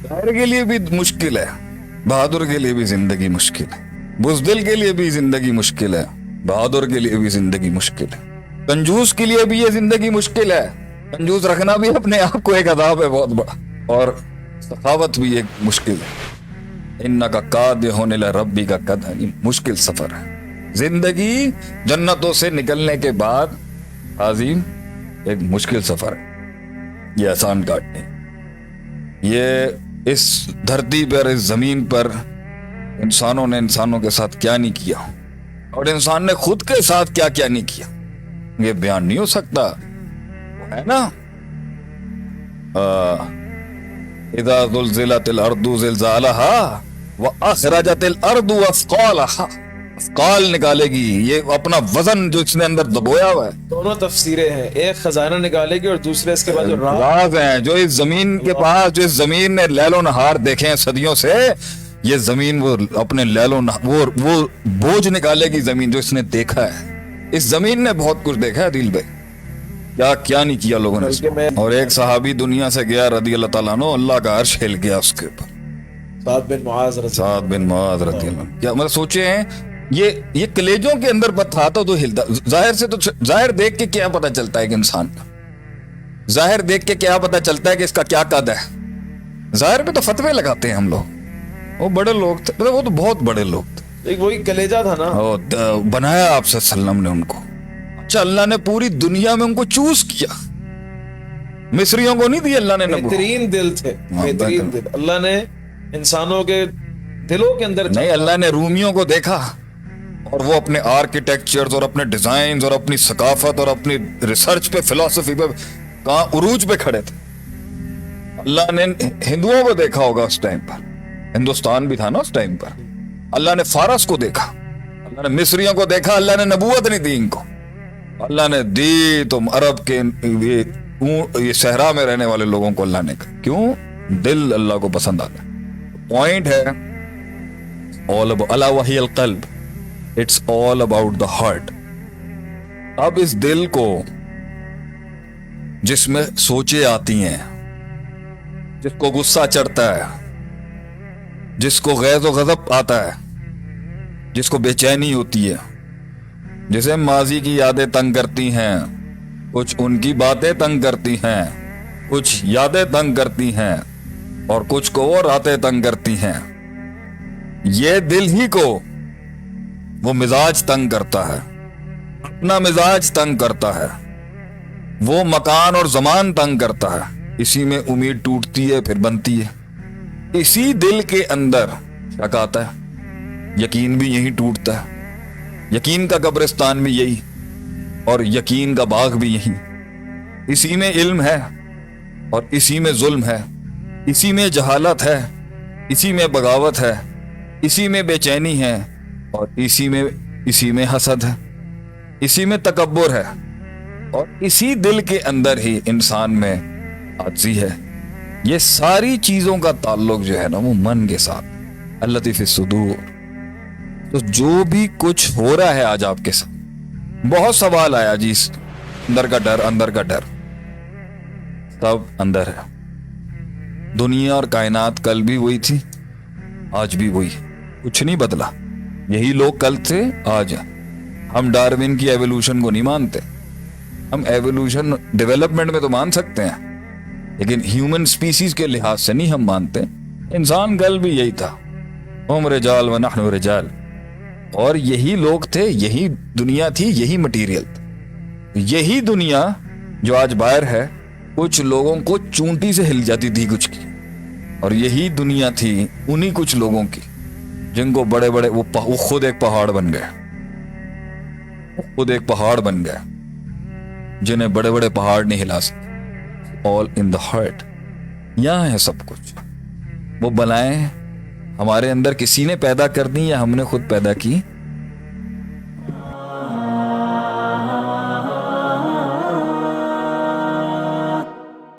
شاعر کے لیے بھی مشکل ہے، بہادر کے لیے بھی زندگی مشکل ہے، بزدل کے لیے بھی زندگی مشکل ہے، بہادر کے لیے بھی زندگی مشکل ہے، کنجوس کے لیے بھی یہ زندگی مشکل ہے، کنجوس رکھنا بھی اپنے آپ کو ایک عذاب ہے بہت بڑا، اور سخاوت بھی ایک مشکل ہے۔ انکا قادح الی ربک قدح، مشکل سفر ہے زندگی، جنتوں سے نکلنے کے بعد عظیم ایک مشکل سفر ہے، یہ آسان کاٹ نہیں۔ یہ اس دھرتی پر، اس زمین پر انسانوں نے انسانوں کے ساتھ کیا نہیں کیا، اور انسان نے خود کے ساتھ کیا کیا نہیں کیا، یہ بیان نہیں ہو سکتا، ہے نا۔ اذا زلزلت الارض زلزالها واخرجت الارض اثقالها، اثقال نکالے گی، یہ اپنا وزن جو اس نے اندر دبویا ہوا ہے۔ دونوں تفسیریں ہیں، ایک خزانہ نکالے گی اور دوسرے اس کے بعد جو راز ہیں جو اس زمین کے پاس، جو اس زمین نے لیل و نہار دیکھے ہیں صدیوں سے، یہ زمین وہ اپنے لیل و وہ بوجھ نکالے گی زمین جو اس نے دیکھا ہے۔ اس زمین نے بہت کچھ دیکھا ہے دل بھائی، کیا کیا نہیں کیا لوگوں نے۔ اور ایک صحابی دنیا سے گیا رضی اللہ تعالیٰ عنہ، اللہ کا عرش ہل گیا اس کے اوپر، سعد بن معاذ رضی اللہ۔ کیا مطلب سوچے ہیں، یہ کلیجوں کے اندر تھا تو ہلتا، ظاہر سے تو ظاہر دیکھ کے کیا پتہ چلتا ہے کہ انسان کا، ظاہر دیکھ کے کیا پتہ چلتا ہے کہ اس کا کیا قد ہے، ظاہر پہ تو فتوے لگاتے ہیں ہم لوگ، وہ بڑے لوگ تھے، وہ تو بہت بڑے لوگ تھے، ایک وہی کلیجہ تھا نا، بنایا آپ صلی اللہ علیہ وسلم نے ان کو، اچھا اللہ نے پوری دنیا میں ان کو چوز کیا، مصریوں کو نہیں دی اللہ نے، بہترین دل تھے، بہترین دل اللہ نے انسانوں کے دلوں کے اندر نہیں، اللہ نے رومیوں کو دیکھا اور وہ اپنے آرکیٹیکچرز اور اپنے ڈیزائنز اور اپنی ثقافت اور اپنی ریسرچ پہ، فلسفی پہ کہاں عروج پہ کھڑے تھے۔ اللہ نے ہندوؤں کو دیکھا ہوگا اس ٹائم پر، ہندوستان بھی تھا نا اس ٹائم پر، اللہ نے فارس کو دیکھا، اللہ نے مصریوں کو دیکھا، اللہ نے نبوت نہیں دی ان کو، اللہ نے دی تو عرب کے یہ صحرا میں رہنے والے لوگوں کو اللہ نے کہا، کیوں؟ دل اللہ کو پسند آتا ہے۔ پوائنٹ ہے الا وہی القلب، it's all about the heart. اب اس دل کو جس میں سوچیں آتی ہیں، جس کو غصہ چڑھتا ہے، جس کو غیظ و غضب آتا ہے، جس کو بے چینی ہوتی ہے، جسے ماضی کی یادیں تنگ کرتی ہیں، کچھ ان کی باتیں تنگ کرتی ہیں، کچھ یادیں تنگ کرتی ہیں، اور کچھ کو وہ راتیں تنگ کرتی ہیں، یہ دل ہی کو وہ مزاج تنگ کرتا ہے، اپنا مزاج تنگ کرتا ہے، وہ مکان اور زمان تنگ کرتا ہے، اسی میں امید ٹوٹتی ہے پھر بنتی ہے، اسی دل کے اندر شک آتا ہے، یقین بھی یہی ٹوٹتا ہے، یقین کا قبرستان بھی یہی، اور یقین کا باغ بھی یہی، اسی میں علم ہے اور اسی میں ظلم ہے، اسی میں جہالت ہے، اسی میں بغاوت ہے، اسی میں بے چینی ہے، اور اسی میں حسد ہے، اسی میں تکبر ہے، اور اسی دل کے اندر ہی انسان میں عاجزی ہے۔ یہ ساری چیزوں کا تعلق جو ہے نا وہ من کے ساتھ، التی فی الصدور۔ تو جو بھی کچھ ہو رہا ہے آج آپ کے ساتھ، بہت سوال آیا جی، اندر کا ڈر، اندر کا ڈر، سب اندر ہے۔ دنیا اور کائنات کل بھی وہی تھی، آج بھی وہی، کچھ نہیں بدلا، یہی لوگ کل تھے آج ہیں۔ ہم ڈارون کی ایوولوشن کو نہیں مانتے، ہم ایوولوشن ڈیولپمنٹ میں تو مان سکتے ہیں، لیکن ہیومن سپیسیز کے لحاظ سے نہیں ہم مانتے۔ انسان کل بھی یہی تھا، ہم رجال و نحن رجال، اور یہی لوگ تھے، یہی دنیا تھی، یہی مٹیریل تھا۔ یہی دنیا جو آج باہر ہے، کچھ لوگوں کو چونٹی سے ہل جاتی تھی کچھ کی، اور یہی دنیا تھی انہی کچھ لوگوں کی جن کو بڑے بڑے وہ خود ایک پہاڑ بن گئے، خود ایک پہاڑ بن گئے، جنہیں بڑے بڑے پہاڑ نہیں ہلا سکتے۔ آل ان دا ہارٹ، یہاں ہے سب کچھ۔ وہ بلائیں ہمارے اندر کسی نے پیدا کر دی یا ہم نے خود پیدا کی،